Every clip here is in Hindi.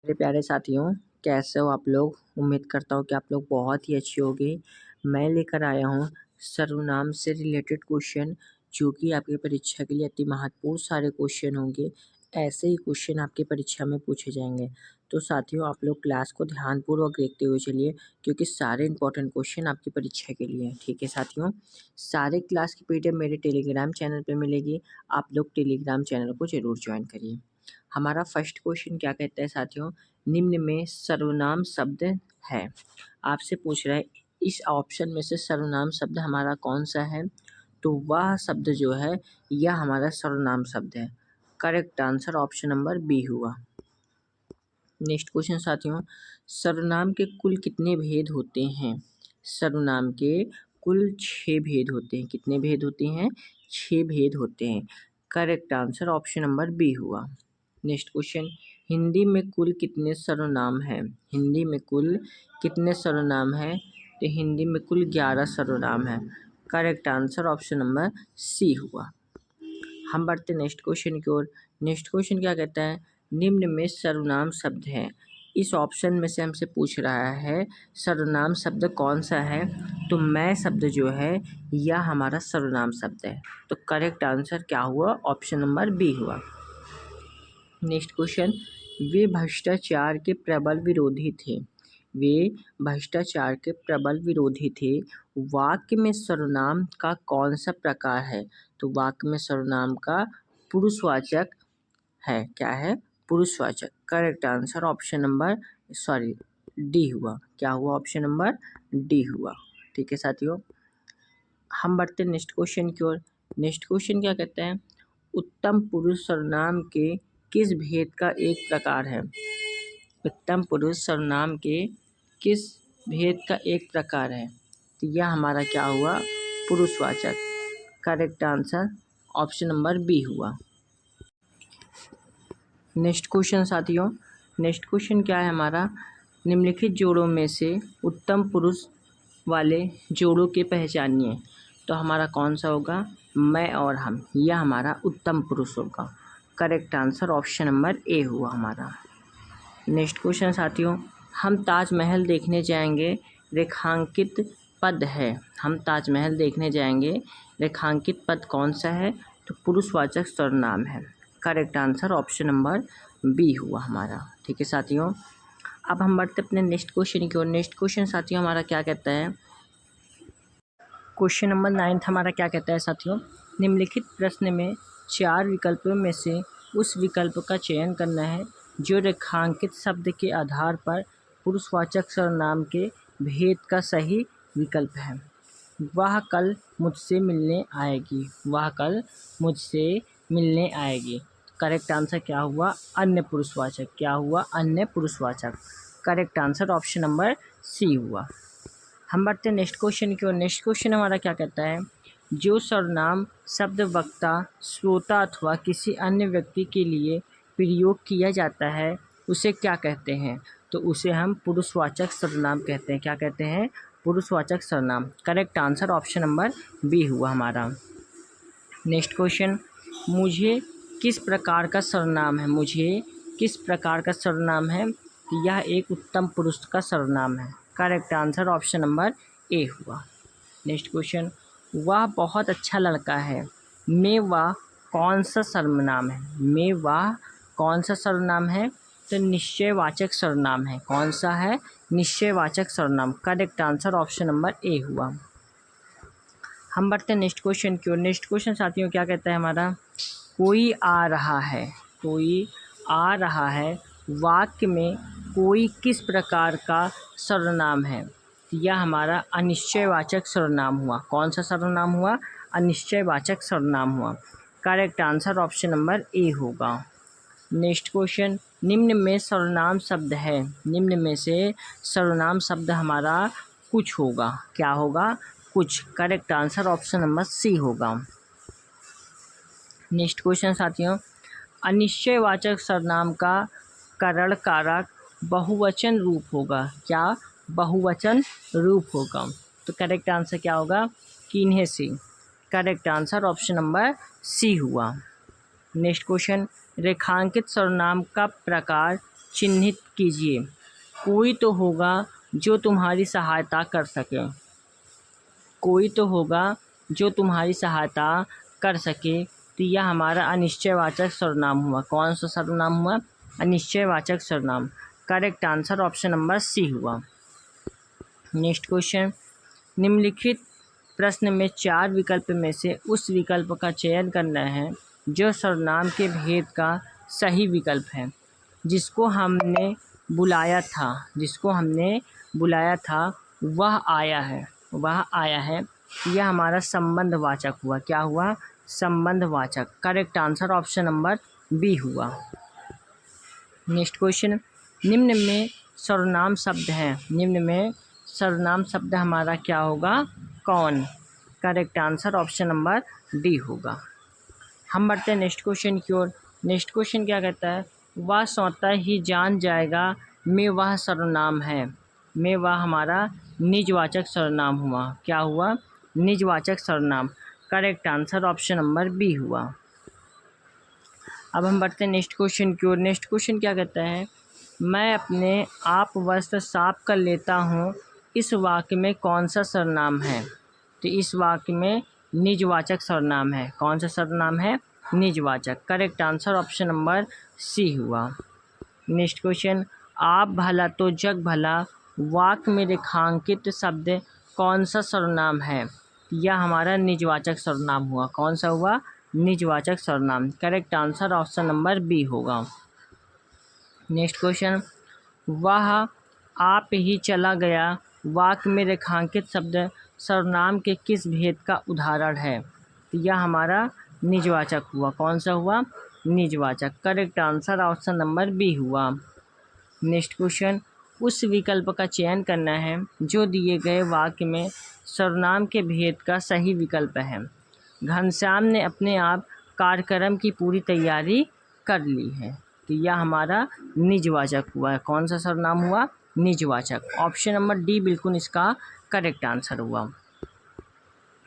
मेरे प्यारे साथियों, कैसे हो आप लोग। उम्मीद करता हूँ कि आप लोग बहुत ही अच्छे होंगे। मैं लेकर आया हूँ सर्वनाम से रिलेटेड क्वेश्चन, जो कि आपकी परीक्षा के लिए अति महत्वपूर्ण सारे क्वेश्चन होंगे। ऐसे ही क्वेश्चन आपकी परीक्षा में पूछे जाएंगे। तो साथियों, आप लोग क्लास को ध्यानपूर्वक देखते हुए चलिए, क्योंकि सारे इंपॉर्टेंट क्वेश्चन आपकी परीक्षा के लिए हैं। ठीक है साथियों, सारे क्लास की पीडीएफ मेरे टेलीग्राम चैनल पर मिलेगी। आप लोग टेलीग्राम चैनल को जरूर ज्वाइन करिए। हमारा फर्स्ट क्वेश्चन क्या कहता है साथियों, निम्न में सर्वनाम शब्द है। आपसे पूछ रहा है इस ऑप्शन में से सर्वनाम शब्द हमारा कौन सा है। तो वह शब्द जो है यह हमारा सर्वनाम शब्द है। Correct answer option number B हुआ। नेक्स्ट क्वेश्चन साथियों, सर्वनाम के कुल कितने भेद होते हैं। सर्वनाम के कुल 6 भेद होते हैं। कितने भेद होते हैं? 6 भेद होते हैं। Correct answer option number B हुआ। नेक्स्ट क्वेश्चन, हिंदी में कुल कितने सर्वनाम हैं। हिंदी में कुल कितने सर्वनाम हैं। तो हिंदी में कुल 11 सर्वनाम हैं। Correct answer option number C हुआ। हम बढ़ते नेक्स्ट क्वेश्चन की ओर। नेक्स्ट क्वेश्चन क्या कहता है, निम्न में सर्वनाम शब्द है। इस ऑप्शन में से हमसे पूछ रहा है सर्वनाम शब्द कौन सा है। तो मैं शब्द जो है यह हमारा सर्वनाम शब्द है। तो करेक्ट आंसर क्या हुआ? ऑप्शन नंबर बी हुआ। नेक्स्ट क्वेश्चन, वे भ्रष्टाचार के प्रबल विरोधी थे। वे भ्रष्टाचार के प्रबल विरोधी थे। वाक्य में सर्वनाम का कौन सा प्रकार है। तो वाक्य में सर्वनाम का पुरुषवाचक है। क्या है? पुरुषवाचक। Correct answer option number D हुआ। क्या हुआ? ऑप्शन नंबर डी हुआ। ठीक है साथियों, हम बढ़ते नेक्स्ट क्वेश्चन की ओर। नेक्स्ट क्वेश्चन क्या कहता है, उत्तम पुरुष सर्वनाम के किस भेद का एक प्रकार है। उत्तम पुरुष सर्वनाम के किस भेद का एक प्रकार है। तो यह हमारा क्या हुआ? पुरुषवाचक। Correct answer option number B हुआ। नेक्स्ट क्वेश्चन साथियों, नेक्स्ट क्वेश्चन क्या है हमारा, निम्नलिखित जोड़ों में से उत्तम पुरुष वाले जोड़ों के पहचानिए। तो हमारा कौन सा होगा? मैं और हम। यह हमारा उत्तम पुरुष होगा। Correct answer option number A हुआ हमारा। नेक्स्ट क्वेश्चन साथियों, हम ताजमहल देखने जाएंगे, रेखांकित पद है। हम ताजमहल देखने जाएंगे, रेखांकित पद कौन सा है। तो पुरुषवाचक सर्वनाम है। Correct answer option number B हुआ हमारा। ठीक है साथियों, अब हम बढ़ते अपने नेक्स्ट क्वेश्चन की ओर। नेक्स्ट क्वेश्चन साथियों हमारा क्या कहता है, क्वेश्चन नंबर 9 हमारा क्या कहता है साथियों, निम्नलिखित प्रश्न में 4 विकल्पों में से उस विकल्प का चयन करना है जो रेखांकित शब्द के आधार पर पुरुषवाचक सर्वनाम के भेद का सही विकल्प है। वह कल मुझसे मिलने आएगी। वह कल मुझसे मिलने आएगी। करेक्ट आंसर क्या हुआ? अन्य पुरुषवाचक। क्या हुआ? अन्य पुरुषवाचक। Correct answer option number C हुआ। हम बढ़ते हैं नेक्स्ट क्वेश्चन की ओर। नेक्स्ट क्वेश्चन हमारा क्या कहता है, जो सर्वनाम शब्द वक्ता, श्रोता अथवा किसी अन्य व्यक्ति के लिए प्रयोग किया जाता है उसे क्या कहते हैं। तो उसे हम पुरुषवाचक सर्वनाम कहते हैं। क्या कहते हैं? पुरुषवाचक सर्वनाम। Correct answer option number B हुआ हमारा। नेक्स्ट क्वेश्चन, मुझे किस प्रकार का सर्वनाम है। मुझे किस प्रकार का सर्वनाम है। यह एक उत्तम पुरुष का सर्वनाम है। Correct answer option number A हुआ। नेक्स्ट क्वेश्चन, वह बहुत अच्छा लड़का है में वह कौन सा सर्वनाम है। में वह कौन सा सर्वनाम है। तो निश्चयवाचक सर्वनाम है। कौन सा है? निश्चयवाचक सर्वनाम। Correct answer option number A हुआ। हम बढ़ते हैं नेक्स्ट क्वेश्चन की ओर। नेक्स्ट क्वेश्चन साथियों क्या कहता है हमारा, कोई आ रहा है। कोई आ रहा है वाक्य में कोई किस प्रकार का सर्वनाम है। यह हमारा अनिश्चयवाचक सर्वनाम हुआ। कौन सा सर्वनाम हुआ? अनिश्चयवाचक सर्वनाम हुआ। Correct answer option number A होगा। नेक्स्ट क्वेश्चन, निम्न में सर्वनाम शब्द है। निम्न में से सर्वनाम शब्द हमारा कुछ होगा। क्या होगा? कुछ। Correct answer option number C होगा। नेक्स्ट क्वेश्चन साथियों, अनिश्चयवाचक सर्वनाम का करण कारक बहुवचन रूप होगा। क्या? बहुवचन रूप होगा। तो करेक्ट आंसर क्या होगा? किन्हीं से। Correct answer option number C हुआ। नेक्स्ट क्वेश्चन, रेखांकित सर्वनाम का प्रकार चिन्हित कीजिए। कोई तो होगा जो तुम्हारी सहायता कर सके। कोई तो होगा जो तुम्हारी सहायता कर सके, तो यह हमारा अनिश्चयवाचक सर्वनाम हुआ। कौन सा सर्वनाम हुआ? अनिश्चयवाचक सर्वनाम। Correct answer option number C हुआ। नेक्स्ट क्वेश्चन, निम्नलिखित प्रश्न में 4 विकल्प में से उस विकल्प का चयन करना है जो सर्वनाम के भेद का सही विकल्प है। जिसको हमने बुलाया था वह आया है। यह हमारा संबंधवाचक हुआ। क्या हुआ? संबंधवाचक। Correct answer option number B हुआ। नेक्स्ट क्वेश्चन, निम्न में सर्वनाम शब्द हमारा क्या होगा? कौन। Correct answer option number D होगा। हम बढ़ते हैं नेक्स्ट क्वेश्चन की ओर। नेक्स्ट क्वेश्चन क्या कहता है? वह स्वतः ही जान जाएगा में वह सर्वनाम है। में वह हमारा निजवाचक सर्वनाम हुआ। क्या हुआ? निजवाचक सर्वनाम। Correct answer option number B हुआ। अब हम बढ़ते हैं नेक्स्ट क्वेश्चन की ओर। नेक्स्ट क्वेश्चन क्या कहता है? मैं अपने आप वस्त्र साफ कर लेता हूँ, इस वाक्य में कौन सा सर्वनाम है? तो इस वाक्य में निजवाचक सर्वनाम है। कौन सा सर्वनाम है? निजवाचक। Correct answer option number C हुआ। नेक्स्ट क्वेश्चन, आप भला तो जग भला वाक्य में रेखांकित शब्द कौन सा सर्वनाम है? यह हमारा निजवाचक सर्वनाम हुआ। कौन सा हुआ? निजवाचक सर्वनाम। Correct answer option number B होगा। नेक्स्ट क्वेश्चन, वह आप ही चला गया वाक्य में रेखांकित शब्द सर्वनाम के किस भेद का उदाहरण है? तो यह हमारा निजवाचक हुआ। कौन सा हुआ? निजवाचक। Correct answer option number B हुआ। नेक्स्ट क्वेश्चन, उस विकल्प का चयन करना है जो दिए गए वाक्य में सर्वनाम के भेद का सही विकल्प है। घनश्याम ने अपने आप कार्यक्रम की पूरी तैयारी कर ली है। तो यह हमारा निजवाचक हुआ। कौन सा सर्वनाम हुआ? निजवाचक। ऑप्शन नंबर डी बिल्कुल इसका करेक्ट आंसर हुआ।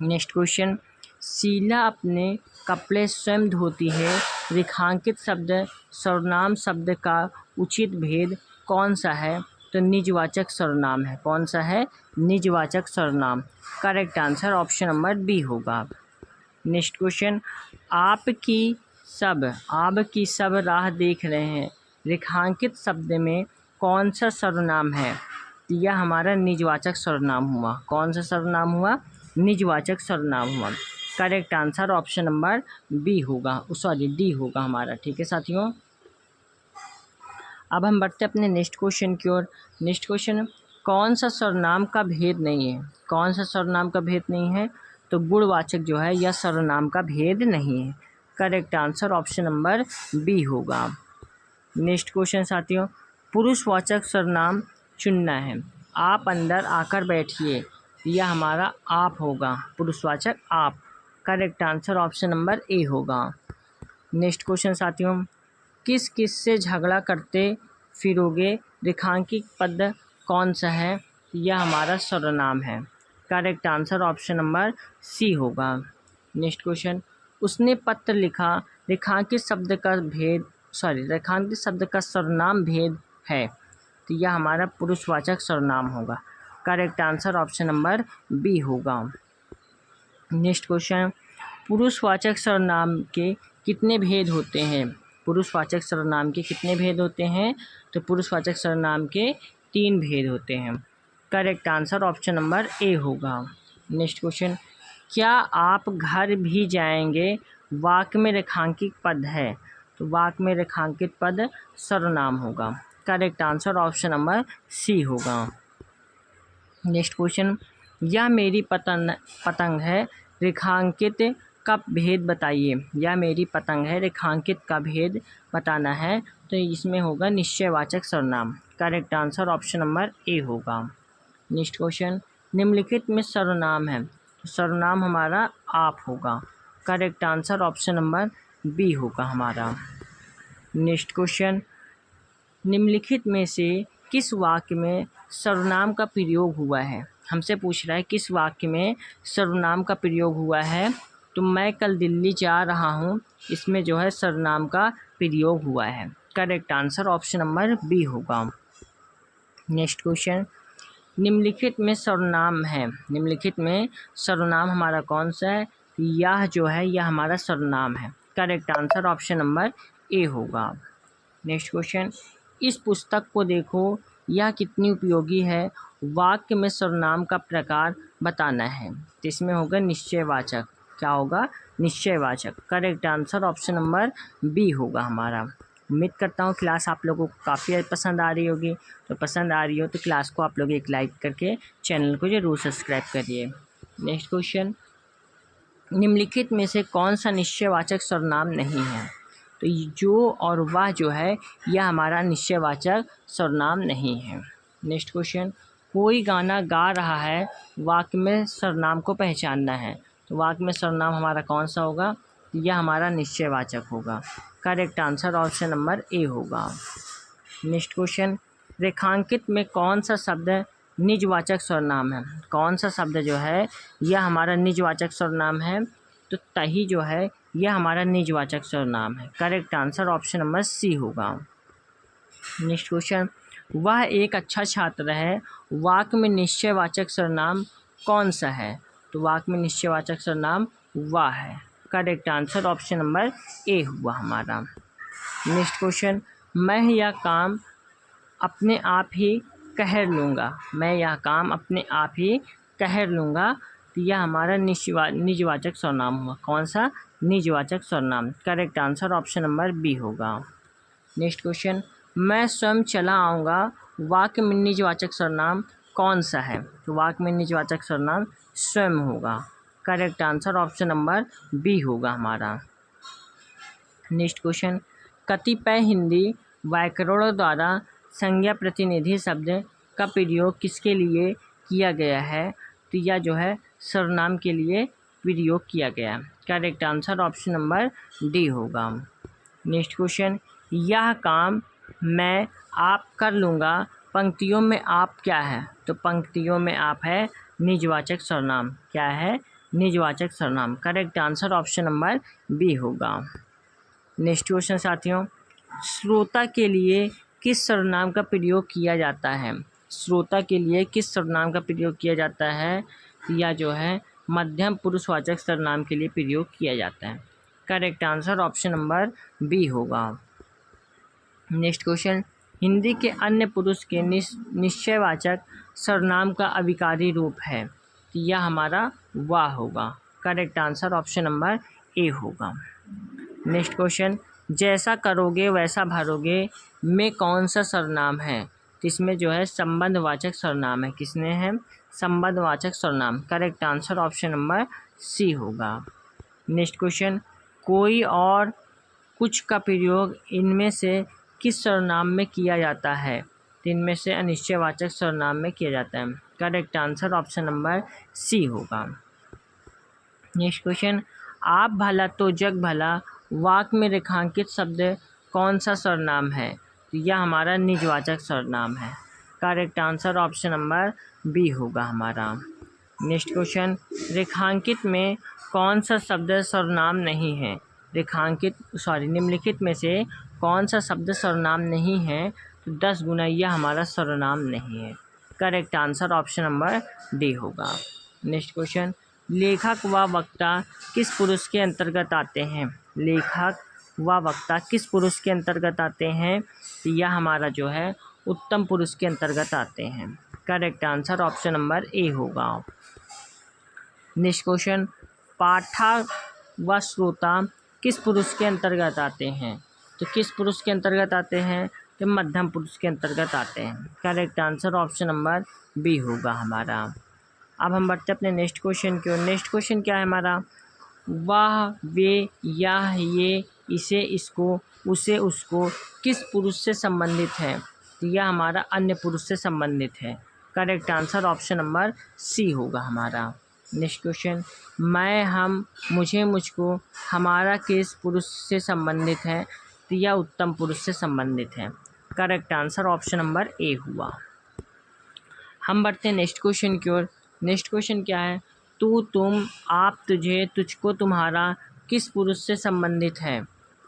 नेक्स्ट क्वेश्चन, शीला अपने कपड़े स्वयं धोती है, रेखांकित शब्द सर्वनाम शब्द का उचित भेद कौन सा है? तो निजवाचक सर्वनाम है। कौन सा है? निजवाचक सर्वनाम। Correct answer option number B होगा। नेक्स्ट क्वेश्चन, आपकी सब राह देख रहे हैं, रेखांकित शब्द में कौन सा सर्वनाम है? तो यह हमारा निजवाचक सर्वनाम हुआ। कौन सा सर्वनाम हुआ? निजवाचक सर्वनाम हुआ। Correct answer option number B होगा, डी होगा हमारा। ठीक है साथियों, अब हम बढ़ते अपने नेक्स्ट क्वेश्चन की ओर। नेक्स्ट क्वेश्चन, कौन सा सर्वनाम का भेद नहीं है? कौन सा सर्वनाम का भेद नहीं है? तो गुणवाचक जो है यह सर्वनाम का भेद नहीं है। Correct answer option number B होगा। नेक्स्ट क्वेश्चन साथियों, पुरुषवाचक सर्वनाम चुनना है। आप अंदर आकर बैठिए, यह हमारा आप होगा। पुरुषवाचक आप। Correct answer option number A होगा। नेक्स्ट क्वेश्चन साथियों, किस किस से झगड़ा करते फिरोगे, रेखांकित पद कौन सा है? यह हमारा सर्वनाम है। Correct answer option number C होगा। नेक्स्ट क्वेश्चन, उसने पत्र लिखा, रेखांकित शब्द का सर्वनाम भेद है। तो यह हमारा पुरुषवाचक सर्वनाम होगा। Correct answer option number B होगा। नेक्स्ट क्वेश्चन, पुरुषवाचक सर्वनाम के कितने भेद होते हैं? पुरुषवाचक सर्वनाम के कितने भेद होते हैं? तो पुरुषवाचक सर्वनाम के 3 भेद होते हैं। Correct answer option number A होगा। नेक्स्ट क्वेश्चन, क्या आप घर भी जाएंगे वाक्य में रेखांकित पद है। तो वाक्य में रेखांकित पद सर्वनाम होगा। Correct answer option number C होगा। नेक्स्ट क्वेश्चन, यह मेरी पतंग है, रेखांकित का भेद बताइए। यह मेरी पतंग है, रेखांकित का भेद बताना है। तो इसमें होगा निश्चयवाचक सर्वनाम। Correct answer option number A होगा। नेक्स्ट क्वेश्चन, निम्नलिखित में सर्वनाम है, तो सर्वनाम हमारा आप होगा। Correct answer option number B होगा हमारा। नेक्स्ट क्वेश्चन, निम्नलिखित में से किस वाक्य में सर्वनाम का प्रयोग हुआ है? हमसे पूछ रहा है किस वाक्य में सर्वनाम का प्रयोग हुआ है। तो मैं कल दिल्ली जा रहा हूँ, इसमें जो है सर्वनाम का प्रयोग हुआ है। Correct answer option number B होगा। नेक्स्ट क्वेश्चन, निम्नलिखित में सर्वनाम है, निम्नलिखित में सर्वनाम हमारा कौन सा है? यह जो है यह हमारा सर्वनाम है। Correct answer option number A होगा। नेक्स्ट क्वेश्चन, इस पुस्तक को देखो, यह कितनी उपयोगी है। वाक्य में सर्वनाम का प्रकार बताना है, तो इसमें होगा निश्चयवाचक। क्या होगा? निश्चयवाचक। Correct answer option number B होगा हमारा। उम्मीद करता हूँ क्लास आप लोगों को काफ़ी पसंद आ रही होगी। तो पसंद आ रही हो तो क्लास को आप लोग एक लाइक करके चैनल को जरूर सब्सक्राइब करिए। नेक्स्ट क्वेश्चन, निम्नलिखित में से कौन सा निश्चयवाचक सर्वनाम नहीं है? तो जो और वह जो है यह हमारा निश्चयवाचक सर्वनाम नहीं है। नेक्स्ट क्वेश्चन, कोई गाना गा रहा है, वाक्य में सर्वनाम को पहचानना है, तो वाक्य में सर्वनाम हमारा कौन सा होगा? यह हमारा निश्चयवाचक होगा। Correct answer option number A होगा। नेक्स्ट क्वेश्चन, रेखांकित में कौन सा शब्द निजवाचक सर्वनाम है? कौन सा शब्द जो है यह हमारा निजवाचक सर्वनाम है? तो तही जो है यह हमारा निजवाचक सर्वनाम है। Correct answer option number C होगा। नेक्स्ट क्वेश्चन, वह एक अच्छा छात्र है, वाक्य में निश्चयवाचक सर्वनाम कौन सा है? तो वाक्य में निश्चयवाचक सर्वनाम वह है। Correct answer option number A हुआ हमारा। नेक्स्ट क्वेश्चन, मैं यह काम अपने आप ही कर लूँगा, मैं यह काम अपने आप ही कर लूँगा, तो यह हमारा निजवाचक सर्वनाम हुआ। कौन सा? निजवाचक सर्वनाम। Correct answer option number B होगा। नेक्स्ट क्वेश्चन, मैं स्वयं चला आऊँगा, वाक्य में निजवाचक सर्वनाम कौन सा है? तो वाक्य में निजवाचक सर्वनाम स्वयं होगा। Correct answer option number B होगा हमारा। नेक्स्ट क्वेश्चन, कतिपय हिंदी व्याकरणों द्वारा संज्ञा प्रतिनिधि शब्द का प्रयोग किसके लिए किया गया है? तो यह जो है सर्वनाम के लिए प्रयोग किया गया। Correct answer option number D होगा। नेक्स्ट क्वेश्चन, यह काम मैं आप कर लूँगा, पंक्तियों में आप क्या है? तो पंक्तियों में आप है निजवाचक सर्वनाम। क्या है? निजवाचक सर्वनाम। Correct answer option number B होगा। नेक्स्ट क्वेश्चन साथियों, श्रोता के लिए किस सर्वनाम का प्रयोग किया जाता है? श्रोता के लिए किस सर्वनाम का प्रयोग किया जाता है? या जो है मध्यम पुरुषवाचक सर्वनाम के लिए प्रयोग किया जाता है। Correct answer option number B होगा। नेक्स्ट क्वेश्चन, हिंदी के अन्य पुरुष के निश्चयवाचक सर्वनाम का अविकारी रूप है, तो यह हमारा वाह होगा। Correct answer option number A होगा। नेक्स्ट क्वेश्चन, जैसा करोगे वैसा भरोगे में कौन सा सर्वनाम है? तो इसमें जो है संबंधवाचक सर्वनाम है। किसने है? संबंधवाचक सर्वनाम। Correct answer option number C होगा। नेक्स्ट क्वेश्चन, कोई और कुछ का प्रयोग इनमें से किस सर्वनाम में किया जाता है? तो इनमें से अनिश्चयवाचक सर्वनाम में किया जाता है। Correct answer option number C होगा। नेक्स्ट क्वेश्चन, आप भला तो जग भला, वाक्य में रेखांकित शब्द कौन सा सर्वनाम है? तो यह हमारा निजवाचक सर्वनाम है। Correct answer option number B होगा हमारा। नेक्स्ट क्वेश्चन, रेखांकित में कौन सा शब्द सर्वनाम नहीं है? निम्नलिखित में से कौन सा शब्द सर्वनाम नहीं है? तो 10 गुना यह हमारा सर्वनाम नहीं है। Correct answer option number D होगा। नेक्स्ट क्वेश्चन, लेखक व वक्ता किस पुरुष के अंतर्गत आते हैं? लेखक व वक्ता किस पुरुष के अंतर्गत आते हैं? तो यह हमारा जो है उत्तम पुरुष के अंतर्गत आते हैं। Correct answer option number A होगा। नेक्स्ट क्वेश्चन, पाठक व श्रोता किस पुरुष के अंतर्गत आते हैं? तो किस पुरुष के अंतर्गत आते हैं? तो मध्यम पुरुष के अंतर्गत आते हैं। Correct answer option number B होगा हमारा। अब हम बढ़ते अपने नेक्स्ट क्वेश्चन की ओर। नेक्स्ट क्वेश्चन क्या है हमारा? वह, वे, यह, ये, इसे, इसको, उसे, उसको किस पुरुष से संबंधित है? तो यह हमारा अन्य पुरुष से संबंधित है। Correct answer option number C होगा हमारा। नेक्स्ट क्वेश्चन, मैं, हम, मुझे, मुझको, हमारा किस पुरुष से संबंधित है? तो यह उत्तम पुरुष से संबंधित है। Correct answer option number A हुआ। हम बढ़ते हैं नेक्स्ट क्वेश्चन की ओर। नेक्स्ट क्वेश्चन क्या है? तू, तुम, आप, तुझे, तुझको, तुम्हारा किस पुरुष से संबंधित है?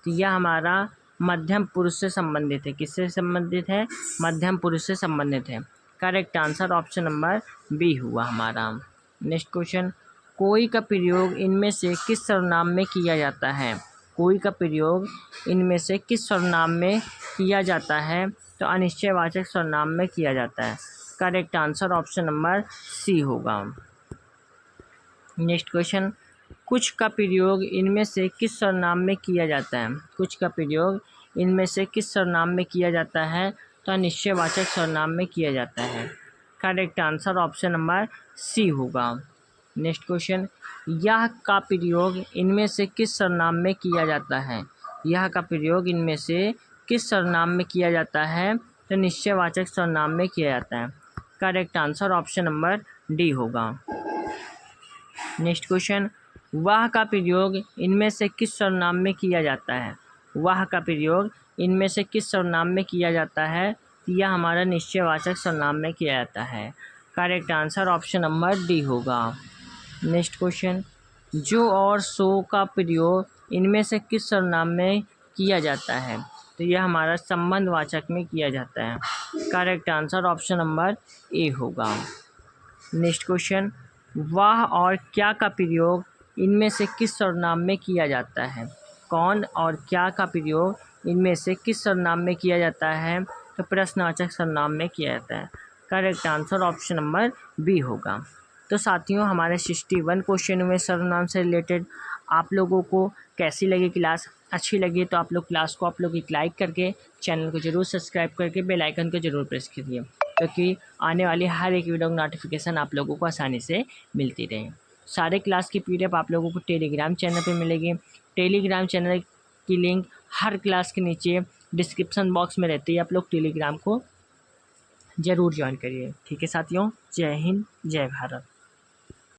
तो यह हमारा मध्यम पुरुष से संबंधित है। किससे संबंधित है? मध्यम पुरुष से संबंधित है। Correct answer option number B हुआ हमारा। नेक्स्ट क्वेश्चन, कोई का प्रयोग इनमें से किस सर्वनाम में किया जाता है? कोई का प्रयोग इनमें से किस सर्वनाम में किया जाता है? तो अनिश्चयवाचक सर्वनाम में किया जाता है। Correct answer option number C होगा। नेक्स्ट क्वेश्चन, कुछ का प्रयोग इनमें से किस सर्वनाम में किया जाता है? कुछ का प्रयोग इनमें से किस सर्वनाम में किया जाता है? तो अनिश्चयवाचक सर्वनाम में किया जाता है। Correct answer option number C होगा। नेक्स्ट क्वेश्चन, यह का प्रयोग इनमें से किस सर्वनाम में किया जाता है? यह का प्रयोग इनमें से किस सर्वनाम में किया जाता है? तो निश्चयवाचक सर्वनाम में किया जाता है। Correct answer option number D होगा। नेक्स्ट क्वेश्चन, वह का प्रयोग इनमें से किस सर्वनाम में किया जाता है? वह का प्रयोग इनमें से किस सर्वनाम में किया जाता है? यह हमारा निश्चयवाचक सर्वनाम में किया जाता है। Correct answer option number D होगा। नेक्स्ट क्वेश्चन, जो और सो का प्रयोग इनमें से किस सर्वनाम में किया जाता है? तो यह हमारा संबंधवाचक में किया जाता है। Correct answer option number A होगा। नेक्स्ट क्वेश्चन, वह और क्या का प्रयोग इनमें से किस सर्वनाम में किया जाता है? कौन और क्या का प्रयोग इनमें से किस सर्वनाम में किया जाता है? तो प्रश्नवाचक सर्वनाम में किया जाता है। Correct answer option number B होगा। तो साथियों, हमारे 61 क्वेश्चन हुए सर्वनाम से रिलेटेड। आप लोगों को कैसी लगी क्लास? अच्छी लगी तो आप लोग क्लास को एक लाइक करके चैनल को जरूर सब्सक्राइब करके बेल आइकन को जरूर प्रेस कीजिए, क्योंकि आने वाली हर एक वीडियो की नोटिफिकेशन आप लोगों को आसानी से मिलती रहे। सारे क्लास की PDF आप लोगों को टेलीग्राम चैनल पे मिलेगी। टेलीग्राम चैनल की लिंक हर क्लास के नीचे डिस्क्रिप्शन बॉक्स में रहती है। आप लोग टेलीग्राम को ज़रूर ज्वाइन करिए। ठीक है साथियों, जय हिंद, जय भारत।